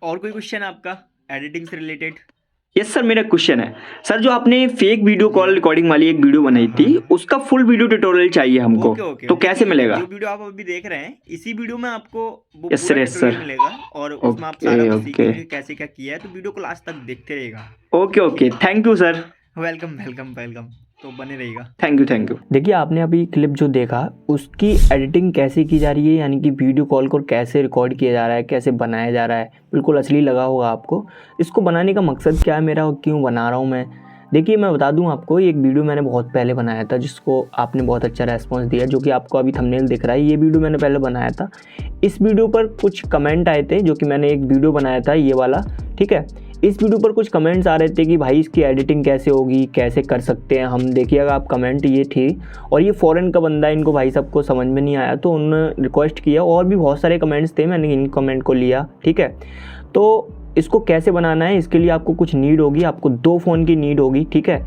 और कोई क्वेश्चन आपका एडिटिंग से रिलेटेड? यस सर, मेरा क्वेश्चन है सर, जो आपने फेक वीडियो कॉल रिकॉर्डिंग वाली एक वीडियो बनाई थी उसका फुल वीडियो ट्यूटोरियल चाहिए हमको। ओके ओके, तो कैसे मिलेगा? जो वीडियो आप अभी देख रहे हैं इसी वीडियो में आपको वो यस पूरा सर, यस ट्यूटोरियल सर। मिलेगा और उसमें आप सारा ओके कुछ ओके सीखेंगे कैसे क्या किया है, तो वीडियो को लास्ट तक देखते रहेगा। Okay okay, thank you sir. Welcome welcome welcome, तो बने रहेगा। Thank you thank you. देखिए आपने अभी क्लिप जो देखा उसकी एडिटिंग कैसे की जा रही है, यानी कि वीडियो कॉल को कैसे रिकॉर्ड किया जा रहा है, कैसे बनाया जा रहा है, बिल्कुल असली लगा होगा आपको। इसको बनाने का मकसद क्या है मेरा और क्यों बना रहा हूँ मैं, देखिए मैं बता दूं आपको। एक वीडियो मैंने बहुत पहले बनाया था जिसको आपने बहुत अच्छा रेस्पॉन्स दिया, जो कि आपको अभी थंबनेल दिख रहा है। ये वीडियो मैंने पहले बनाया था। इस वीडियो पर कुछ कमेंट आए थे, जो कि मैंने एक वीडियो बनाया था ये वाला, ठीक है। इस वीडियो पर कुछ कमेंट्स आ रहे थे कि भाई इसकी एडिटिंग कैसे होगी, कैसे कर सकते हैं हम। देखिएगा आप, कमेंट ये थी और ये फ़ॉरेन का बंदा है, इनको भाई सबको समझ में नहीं आया तो उन्होंने रिक्वेस्ट किया। और भी बहुत सारे कमेंट्स थे, मैंने इन कमेंट को लिया, ठीक है। तो इसको कैसे बनाना है, इसके लिए आपको कुछ नीड होगी, आपको 2 फ़ोन की नीड होगी, ठीक है।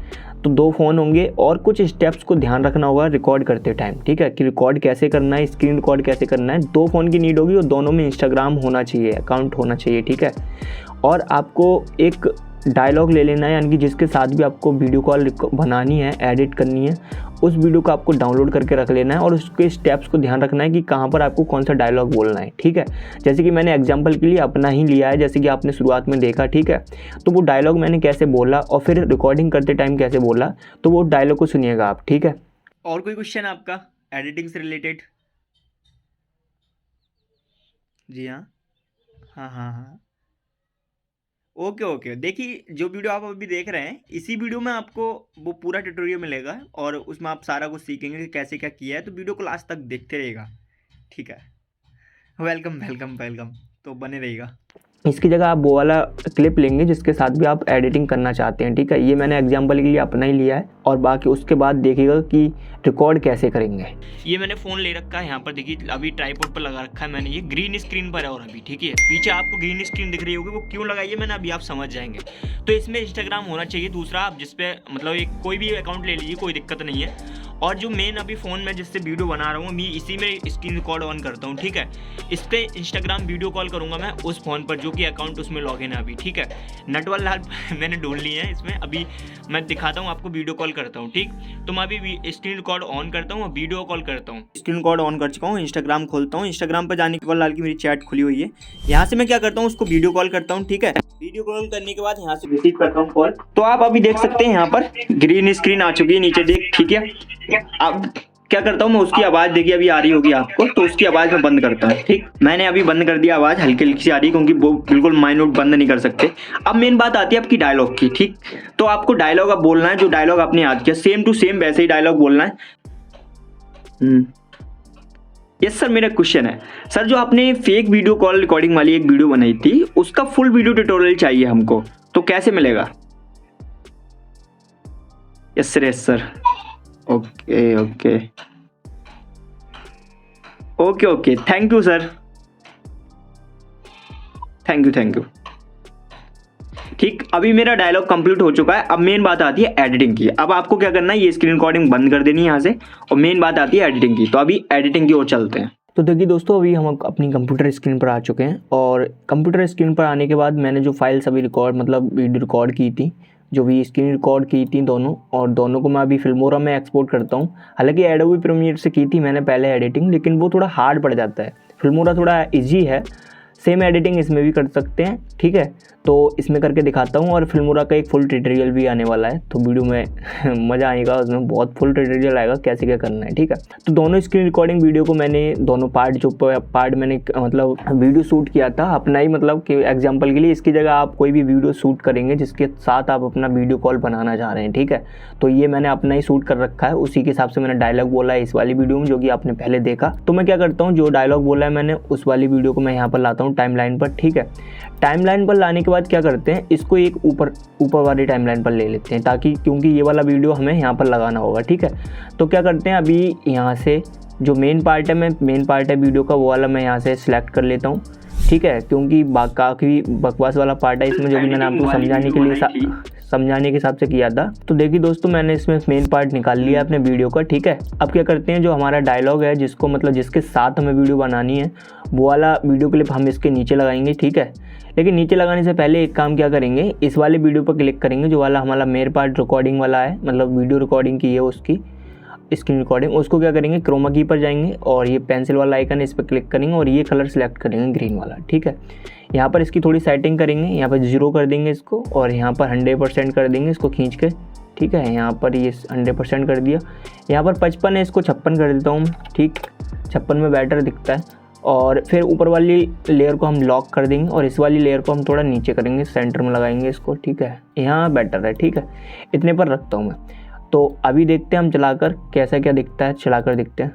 तो 2 फ़ोन होंगे और कुछ स्टेप्स को ध्यान रखना होगा रिकॉर्ड करते टाइम, ठीक है, कि रिकॉर्ड कैसे करना है, स्क्रीन रिकॉर्ड कैसे करना है। 2 फ़ोन की नीड होगी और दोनों में इंस्टाग्राम होना चाहिए, अकाउंट होना चाहिए, ठीक है। और आपको एक डायलॉग ले लेना है, यानी कि जिसके साथ भी आपको वीडियो कॉल बनानी है, एडिट करनी है, उस वीडियो को आपको डाउनलोड करके रख लेना है और उसके स्टेप्स को ध्यान रखना है कि कहाँ पर आपको कौन सा डायलॉग बोलना है, ठीक है। जैसे कि मैंने एग्जांपल के लिए अपना ही लिया है, जैसे कि आपने शुरुआत में देखा, ठीक है। तो वो डायलॉग मैंने कैसे बोला और फिर रिकॉर्डिंग करते टाइम कैसे बोला, तो वो डायलॉग को सुनिएगा आप, ठीक है। और कोई क्वेश्चन आपका एडिटिंग से रिलेटेड? जी हाँ हाँ हाँ हाँ, ओके ओके। देखिए जो वीडियो आप अभी देख रहे हैं इसी वीडियो में आपको वो पूरा ट्यूटोरियल मिलेगा और उसमें आप सारा कुछ सीखेंगे कि कैसे क्या किया है, तो वीडियो को लास्ट तक देखते रहेगा, ठीक है। वेलकम वेलकम वेलकम, तो बने रहेगा। इसकी जगह आप वो वाला क्लिप लेंगे जिसके साथ भी आप एडिटिंग करना चाहते हैं, ठीक है। ये मैंने एग्जांपल के लिए अपना ही लिया है और बाकी उसके बाद देखिएगा कि रिकॉर्ड कैसे करेंगे। ये मैंने फ़ोन ले रखा है यहाँ पर, देखिए अभी ट्राइपॉड पर लगा रखा है मैंने, ये ग्रीन स्क्रीन पर है और अभी ठीक है पीछे आपको ग्रीन स्क्रीन दिख रही होगी, वो क्यों लगाई है मैंने अभी आप समझ जाएंगे। तो इसमें इंस्टाग्राम होना चाहिए दूसरा, आप जिसपे मतलब एक कोई भी अकाउंट ले लीजिए, कोई दिक्कत नहीं है। और जो मेन अभी फ़ोन में जिससे वीडियो बना रहा हूँ मैं, इसी में स्क्रीन रिकॉर्ड ऑन करता हूँ, ठीक है। इस पर इंस्टाग्राम वीडियो कॉल करूँगा मैं उस फ़ोन पर जो कि अकाउंट उसमें लॉगिन है अभी, ठीक है। नटवर लाल मैंने ढूंढ लिए हैं इसमें, अभी मैं दिखाता हूँ आपको, वीडियो कॉल करता हूँ, ठीक। तो मैं अभी स्क्रीन रिकॉर्ड ऑन करता हूँ और वीडियो कॉल करता हूँ। स्क्रीन रिकॉर्ड ऑन कर चुका हूँ, इंस्टाग्राम खोलता हूँ। इंस्टाग्राम पर जाने के बाद लाल की मेरी चैट खुली हुई है, यहाँ से मैं क्या करता हूँ उसको वीडियो कॉल करता हूँ, ठीक है। वीडियो कॉल करने के बाद यहाँ से रिसीव करता हूँ कॉल। तो आप अभी देख सकते हैं यहाँ पर ग्रीन स्क्रीन आ चुकी है नीचे, देख, ठीक है। अब क्या करता हूँ मैं, उसकी आवाज़ देखिए अभी आ रही होगी आपको, तो उसकी आवाज़ मैं बंद करता हूँ, ठीक। मैंने अभी बंद कर दिया, आवाज़ हल्की हल्की सी आ रही है क्योंकि वो बिल्कुल माइन्यूट बंद नहीं कर सकते। अब मेन बात आती है आपकी डायलॉग की, ठीक। तो आपको डायलॉग अब बोलना है, जो डायलॉग आपने याद किया सेम टू सेम वैसे ही डायलॉग बोलना है। यस सर, मेरा क्वेश्चन है सर, जो आपने फेक वीडियो कॉल रिकॉर्डिंग वाली एक वीडियो बनाई थी उसका फुल वीडियो ट्यूटोरियल चाहिए हमको, तो कैसे मिलेगा? Yes sir, yes sir. Okay okay okay okay, thank you sir, thank you thank you. ठीक, अभी मेरा डायलॉग कंप्लीट हो चुका है। अब मेन बात आती है एडिटिंग की। अब आपको क्या करना है, ये स्क्रीन रिकॉर्डिंग बंद कर देनी है यहाँ से और मेन बात आती है एडिटिंग की। तो अभी एडिटिंग की ओर चलते हैं। तो देखिए दोस्तों, अभी हम अपनी कंप्यूटर स्क्रीन पर आ चुके हैं और कंप्यूटर स्क्रीन पर आने के बाद मैंने जो फाइल्स अभी वीडियो रिकॉर्ड की थी, जो भी स्क्रीन रिकॉर्ड की थी दोनों, और दोनों को मैं अभी फिल्मोरा में एक्सपोर्ट करता हूँ। हालांकि एडोबी प्रीमियर से की थी मैंने पहले एडिटिंग, लेकिन वो थोड़ा हार्ड पड़ जाता है। फिल्मोरा थोड़ा ईजी है, सेम एडिटिंग इसमें भी कर सकते हैं, ठीक है। तो इसमें करके दिखाता हूँ और फिल्मोरा का एक फुल ट्यूटोरियल भी आने वाला है, तो वीडियो में मज़ा आएगा, उसमें बहुत फुल ट्यूटोरियल आएगा कैसे क्या करना है, ठीक है। तो दोनों स्क्रीन रिकॉर्डिंग वीडियो को मैंने दोनों पार्ट मैंने मतलब वीडियो शूट किया था अपना ही, मतलब कि एग्जांपल के लिए। इसकी जगह आप कोई भी वीडियो शूट करेंगे जिसके साथ आप अपना वीडियो कॉल बनाना चाह रहे हैं, ठीक है। तो ये मैंने अपना ही शूट कर रखा है, उसी के हिसाब से मैंने डायलॉग बोला है इस वाली वीडियो में, जो कि आपने पहले देखा। तो मैं क्या करता हूँ, जो डायलॉग बोला है मैंने उस वाली वीडियो को मैं यहाँ पर लाता हूँ टाइमलाइन पर, ठीक है। टाइमलाइन पर लाने के बाद क्या करते हैं, इसको एक ऊपर वाली टाइमलाइन पर ले लेते हैं, ताकि क्योंकि ये वाला वीडियो हमें यहाँ पर लगाना होगा, ठीक है। तो क्या करते हैं, अभी यहाँ से जो मेन पार्ट है वीडियो का, वो वाला मैं यहाँ से सिलेक्ट कर लेता हूँ। ठीक है, क्योंकि काफ़ी बकवास वाला पार्ट है इसमें, जो कि मैंने आपको समझाने के हिसाब से किया था। तो देखिए दोस्तों, मैंने इसमें मेन पार्ट निकाल लिया अपने वीडियो का, ठीक है। अब क्या करते हैं, जो हमारा डायलॉग है जिसको मतलब जिसके साथ हमें वीडियो बनानी है, वो वाला वीडियो क्लिप हम इसके नीचे लगाएंगे, ठीक है। लेकिन नीचे लगाने से पहले एक काम क्या करेंगे, इस वाले वीडियो पर क्लिक करेंगे, जो वाला हमारा मेन पार्ट रिकॉर्डिंग वाला है, मतलब वीडियो रिकॉर्डिंग की है उसकी स्क्रीन रिकॉर्डिंग। उसको क्या करेंगे, क्रोमा की पर जाएंगे और ये पेंसिल वाला आइकन है, इस पर क्लिक करेंगे और ये कलर सेलेक्ट करेंगे ग्रीन वाला, ठीक है। यहाँ पर इसकी थोड़ी सेटिंग करेंगे, यहाँ पर 0 कर देंगे इसको और यहाँ पर 100% कर देंगे इसको खींच के, ठीक है। यहाँ पर ये 100% कर दिया। यहाँ पर 55 है, इसको 56 कर देता हूँ मैं, ठीक। 56 में बेटर दिखता है। और फिर ऊपर वाली लेयर को हम लॉक कर देंगे और इस वाली लेयर को हम थोड़ा नीचे करेंगे, सेंटर में लगाएंगे इसको, ठीक है। यहाँ बेटर है, ठीक है। इतने पर रखता हूँ मैं। तो अभी देखते हैं हम चलाकर कैसा क्या दिखता है, चलाकर देखते हैं।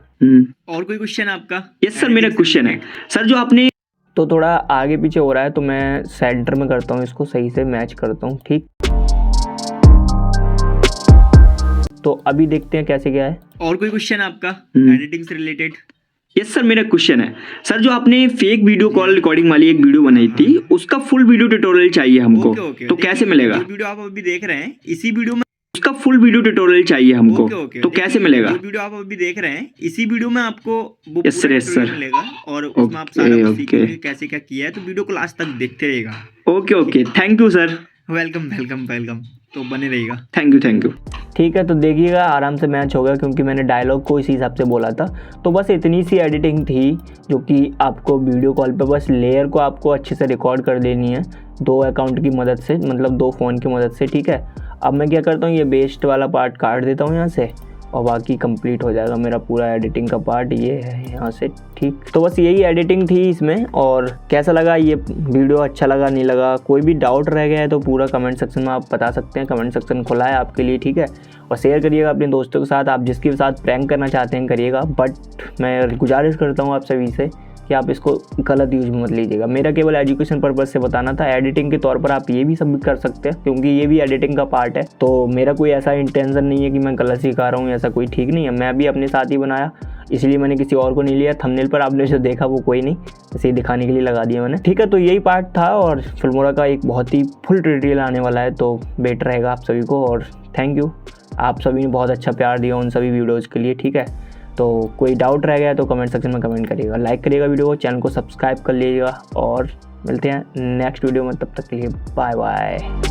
और कोई क्वेश्चन आपका? यस सर, मेरा क्वेश्चन है सर, जो आपने तो थोड़ा आगे पीछे हो रहा है तो मैं सेंटर में करता हूँ, इसको सही से मैच करता हूँ, ठीक। तो अभी देखते हैं कैसे क्या है। और कोई क्वेश्चन आपका एडिटिंग से रिलेटेड? यस सर, मेरा क्वेश्चन है सर, जो आपने फेक वीडियो कॉल रिकॉर्डिंग वाली एक वीडियो बनाई थी, उसका फुल वीडियो ट्यूटोरियल चाहिए हमको। तो कैसे मिलेगा? जो वीडियो आप अभी देख रहे हैं इसी वीडियो में उसका फुल वीडियो ट्यूटोरियल चाहिए हमको। तो कैसे मिलेगा? जो वीडियो आप अभी देख रहे हैं इसी वीडियो में आपको वो यस पूरा सर ट्यूटोरियल मिलेगा और उसमें आप सारा कुछ सीखेंगे कैसे क्या किया है। तो वीडियो को लास्ट तक देखते रहिएगा। Okay, thank you sir. Welcome. तो बने रहिएगा। Thank you. ठीक है, तो देखिएगा आराम से मैच होगा, क्योंकि मैंने डायलॉग को इसी हिसाब से बोला था। तो बस इतनी सी एडिटिंग थी, जो कि आपको वीडियो कॉल पे बस लेयर को आपको अच्छे से रिकॉर्ड कर देनी है 2 अकाउंट की मदद से, मतलब 2 फ़ोन की मदद से, ठीक है। अब मैं क्या करता हूँ, ये बेस्ट वाला पार्ट काट देता हूँ यहाँ से और बाकी कंप्लीट हो जाएगा मेरा पूरा एडिटिंग का पार्ट, ये है यहाँ से, ठीक। तो बस यही एडिटिंग थी इसमें। और कैसा लगा ये वीडियो, अच्छा लगा नहीं लगा, कोई भी डाउट रह गया है तो पूरा कमेंट सेक्शन में आप बता सकते हैं। कमेंट सेक्शन खुला है आपके लिए, ठीक है। और शेयर करिएगा अपने दोस्तों के साथ, आप जिसके साथ प्रैंक करना चाहते हैं करिएगा। बट मैं गुजारिश करता हूँ आप सभी से कि आप इसको गलत यूज में मत लीजिएगा। मेरा केवल एजुकेशन पर्पज़ से बताना था। एडिटिंग के तौर पर आप ये भी सबमिट कर सकते हैं, क्योंकि ये भी एडिटिंग का पार्ट है। तो मेरा कोई ऐसा इंटेंशन नहीं है कि मैं गलत सिखा रहा हूँ, ऐसा कोई ठीक नहीं है। मैं भी अपने साथ ही बनाया, इसलिए मैंने किसी और को नहीं लिया। थंबनेल पर आपने जो देखा वो कोई नहीं, इसे ही दिखाने के लिए लगा दिया मैंने, ठीक है। तो यही पार्ट था और फिल्मोरा का एक बहुत ही फुल ट्यूटोरियल आने वाला है, तो बेटर रहेगा आप सभी को। और थैंक यू, आप सभी ने बहुत अच्छा प्यार दिया उन सभी वीडियोज़ के लिए, ठीक है। तो कोई डाउट रह गया तो कमेंट सेक्शन में कमेंट करिएगा, लाइक करिएगा वीडियो को, चैनल को सब्सक्राइब कर लीजिएगा और मिलते हैं नेक्स्ट वीडियो में। तब तक के लिए बाय बाय।